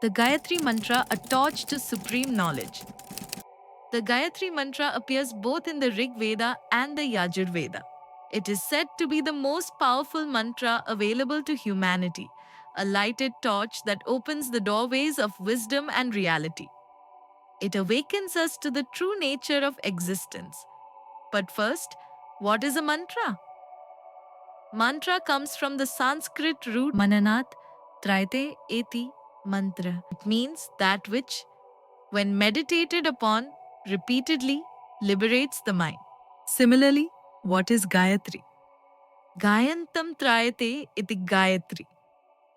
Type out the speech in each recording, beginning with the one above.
The Gayatri Mantra, a torch to supreme knowledge. The Gayatri Mantra appears both in the Rig Veda and the Yajur Veda. It is said to be the most powerful mantra available to humanity, a lighted torch that opens the doorways of wisdom and reality. It awakens us to the true nature of existence. But first, what is a mantra? Mantra comes from the Sanskrit root mananat traite eti mantra. It means that which, when meditated upon repeatedly, liberates the mind. Similarly, what is Gayatri? Gayantam trayate iti Gayatri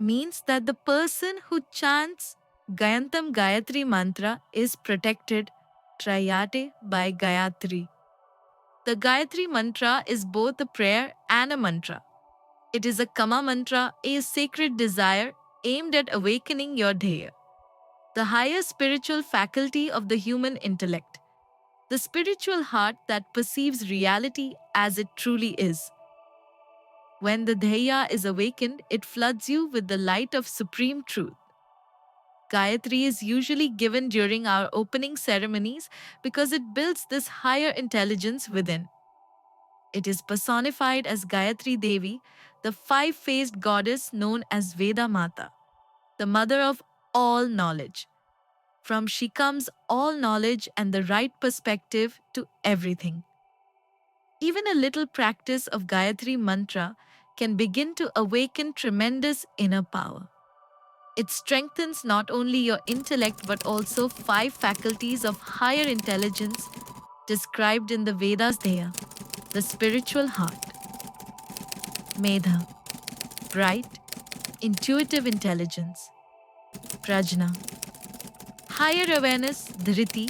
means that the person who chants Gayantam Gayatri mantra is protected trayate by Gayatri. The Gayatri mantra is both a prayer and a mantra. It is a Kama mantra, a sacred desire aimed at awakening your Dheya, the higher spiritual faculty of the human intellect, the spiritual heart that perceives reality as it truly is. When the Dheya is awakened, it floods you with the light of supreme truth. Gayatri is usually given during our opening ceremonies because it builds this higher intelligence within. It is personified as Gayatri Devi, the five-faced goddess known as Veda Mata, the mother of all knowledge. From she comes all knowledge and the right perspective to everything. Even a little practice of Gayatri Mantra can begin to awaken tremendous inner power. It strengthens not only your intellect but also five faculties of higher intelligence described in the Vedas there, the spiritual heart, Medha, bright, intuitive intelligence, Prajna, higher awareness, Dhriti,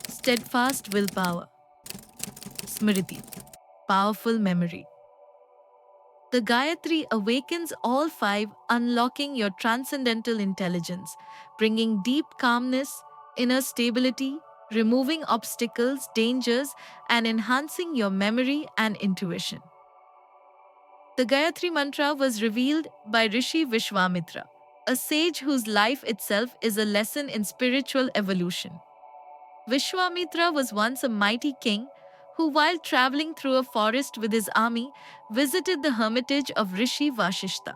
steadfast willpower, Smriti, powerful memory. The Gayatri awakens all five, unlocking your transcendental intelligence, bringing deep calmness, inner stability, removing obstacles, dangers, and enhancing your memory and intuition. The Gayatri Mantra was revealed by Rishi Vishwamitra, a sage whose life itself is a lesson in spiritual evolution. Vishwamitra was once a mighty king who, while traveling through a forest with his army, visited the hermitage of Rishi Vashishta.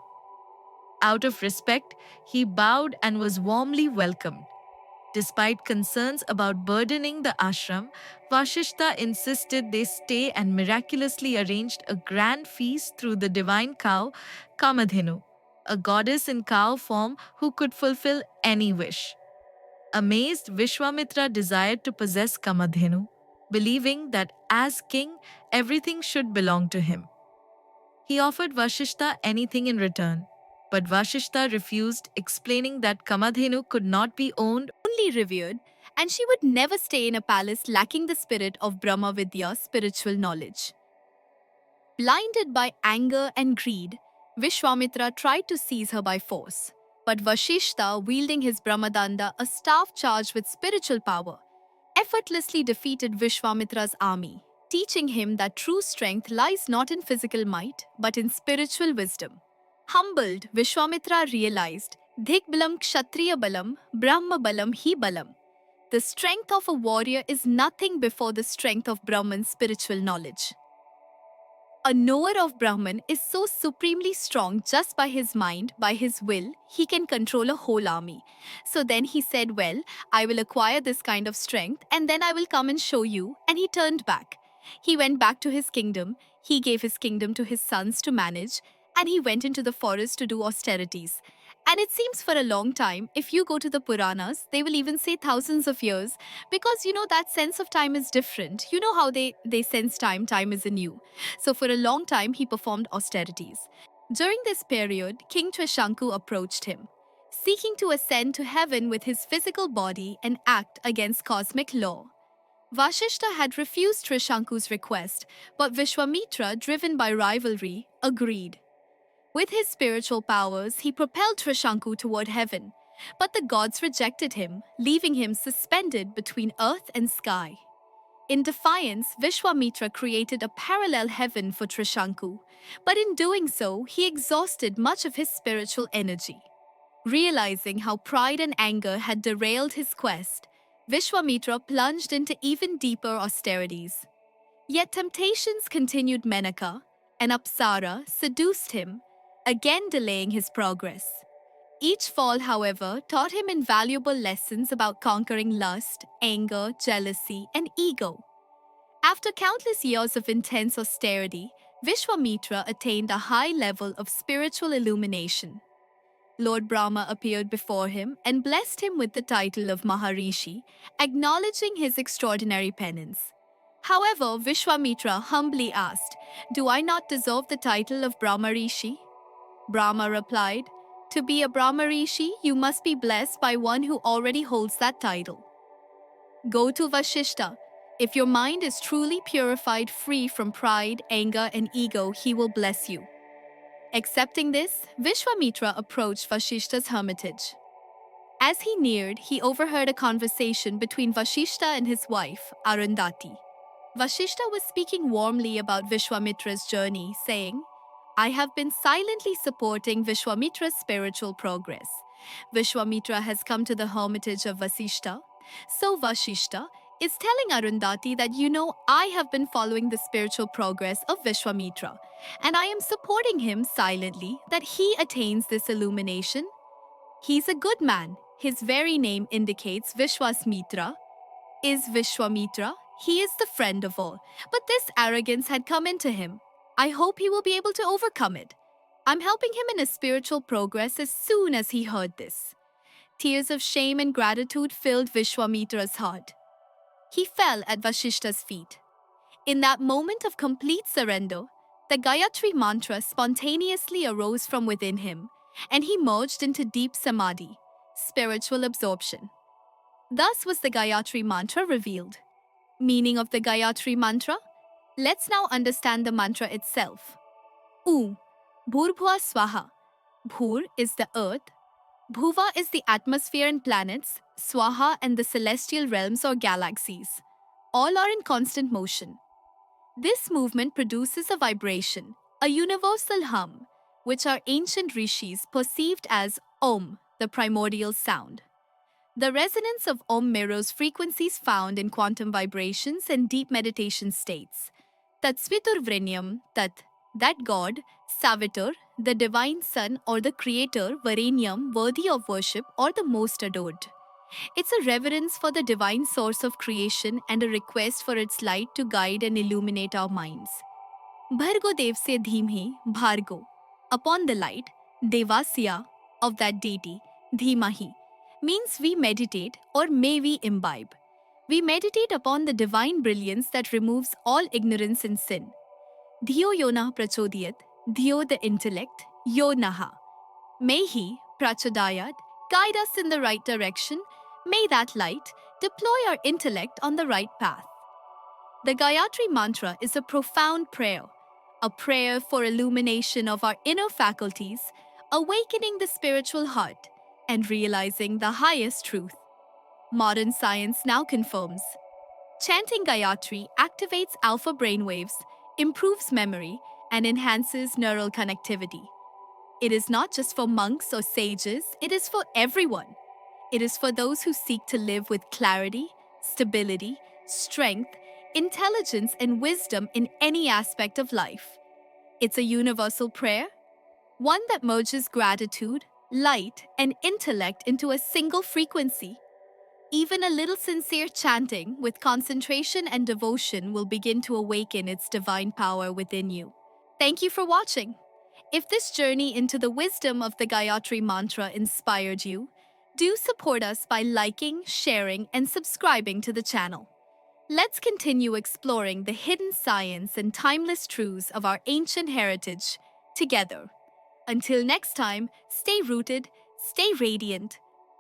Out of respect, he bowed and was warmly welcomed. Despite concerns about burdening the ashram, Vashishta insisted they stay and miraculously arranged a grand feast through the divine cow, Kamadhenu, a goddess in cow form who could fulfill any wish. Amazed, Vishwamitra desired to possess Kamadhenu, believing that as king, everything should belong to him. He offered Vashishta anything in return, but Vashishta refused, explaining that Kamadhenu could not be owned, only revered, and she would never stay in a palace lacking the spirit of Brahma Vidya, spiritual knowledge. Blinded by anger and greed, Vishwamitra tried to seize her by force. But Vashishta, wielding his Brahmadanda, a staff charged with spiritual power, effortlessly defeated Vishwamitra's army, teaching him that true strength lies not in physical might, but in spiritual wisdom. Humbled, Vishwamitra realized, Dhikbalam Kshatriya Balam, Brahma Balam Hi Balam. The strength of a warrior is nothing before the strength of Brahman's spiritual knowledge. A knower of Brahman is so supremely strong just by his mind, by his will, he can control a whole army. So then he said, well, I will acquire this kind of strength and then I will come and show you. And he turned back. He went back to his kingdom. He gave his kingdom to his sons to manage. And he went into the forest to do austerities. And it seems for a long time, if you go to the Puranas, they will even say thousands of years because that sense of time is different. You know how they sense time, time is in you. So for a long time, he performed austerities. During this period, King Trishanku approached him, seeking to ascend to heaven with his physical body and act against cosmic law. Vashishta had refused Trishanku's request, but Vishwamitra, driven by rivalry, agreed. With his spiritual powers, he propelled Trishanku toward heaven, but the gods rejected him, leaving him suspended between earth and sky. In defiance, Vishwamitra created a parallel heaven for Trishanku, but in doing so, he exhausted much of his spiritual energy. Realizing how pride and anger had derailed his quest, Vishwamitra plunged into even deeper austerities. Yet temptations continued. Menaka, and Apsara seduced him, again delaying his progress. Each fall, however, taught him invaluable lessons about conquering lust, anger, jealousy, and ego. After countless years of intense austerity, Vishwamitra attained a high level of spiritual illumination. Lord Brahma appeared before him and blessed him with the title of Maharishi, acknowledging his extraordinary penance. However, Vishwamitra humbly asked, "Do I not deserve the title of Brahmarishi?" Brahma replied, "To be a Brahmarishi, you must be blessed by one who already holds that title. Go to Vashishta. If your mind is truly purified, free from pride, anger, and ego, he will bless you." Accepting this, Vishwamitra approached Vashishta's hermitage. As he neared, he overheard a conversation between Vashishta and his wife, Arundhati. Vashishta was speaking warmly about Vishwamitra's journey, saying, "I have been silently supporting Vishwamitra's spiritual progress. Vishwamitra has come to the hermitage of Vasishta. So Vashishta is telling Arundhati that I have been following the spiritual progress of Vishwamitra, and I am supporting him silently that he attains this illumination. He's a good man. His very name indicates Vishwamitra is Vishwamitra. He is the friend of all. But this arrogance had come into him. I hope he will be able to overcome it. I'm helping him in his spiritual progress." As soon as he heard this, tears of shame and gratitude filled Vishwamitra's heart. He fell at Vashishta's feet. In that moment of complete surrender, the Gayatri mantra spontaneously arose from within him, and he merged into deep samadhi, spiritual absorption. Thus was the Gayatri mantra revealed. Meaning of the Gayatri mantra? Let's now understand the mantra itself. U. Bhurbhuva Swaha. Bhur is the earth, Bhuva is the atmosphere and planets, Swaha and the celestial realms or galaxies. All are in constant motion. This movement produces a vibration, a universal hum, which our ancient rishis perceived as Om, the primordial sound. The resonance of Om mirrors frequencies found in quantum vibrations and deep meditation states. Tat Svitur Vrinyam, Tat, that God, Savitur, the divine son or the creator, Varenyam, worthy of worship or the most adored. It's a reverence for the divine source of creation and a request for its light to guide and illuminate our minds. Bhargo Dev se Dhimhi, Bhargo, upon the light, Devasya, of that deity, Dhimahi, means we meditate or may we imbibe. We meditate upon the divine brilliance that removes all ignorance and sin. Dhiyo yonah prachodiyat, Dhiyo the intellect, yonaha. May he, prachodayat, guide us in the right direction. May that light deploy our intellect on the right path. The Gayatri Mantra is a profound prayer, a prayer for illumination of our inner faculties, awakening the spiritual heart, and realizing the highest truth. Modern science now confirms. Chanting Gayatri activates alpha brainwaves, improves memory, and enhances neural connectivity. It is not just for monks or sages, it is for everyone. It is for those who seek to live with clarity, stability, strength, intelligence, and wisdom in any aspect of life. It's a universal prayer, one that merges gratitude, light, and intellect into a single frequency. Even a little sincere chanting with concentration and devotion will begin to awaken its divine power within you. Thank you for watching. If this journey into the wisdom of the Gayatri Mantra inspired you, do support us by liking, sharing, and subscribing to the channel. Let's continue exploring the hidden science and timeless truths of our ancient heritage together. Until next time, stay rooted, stay radiant,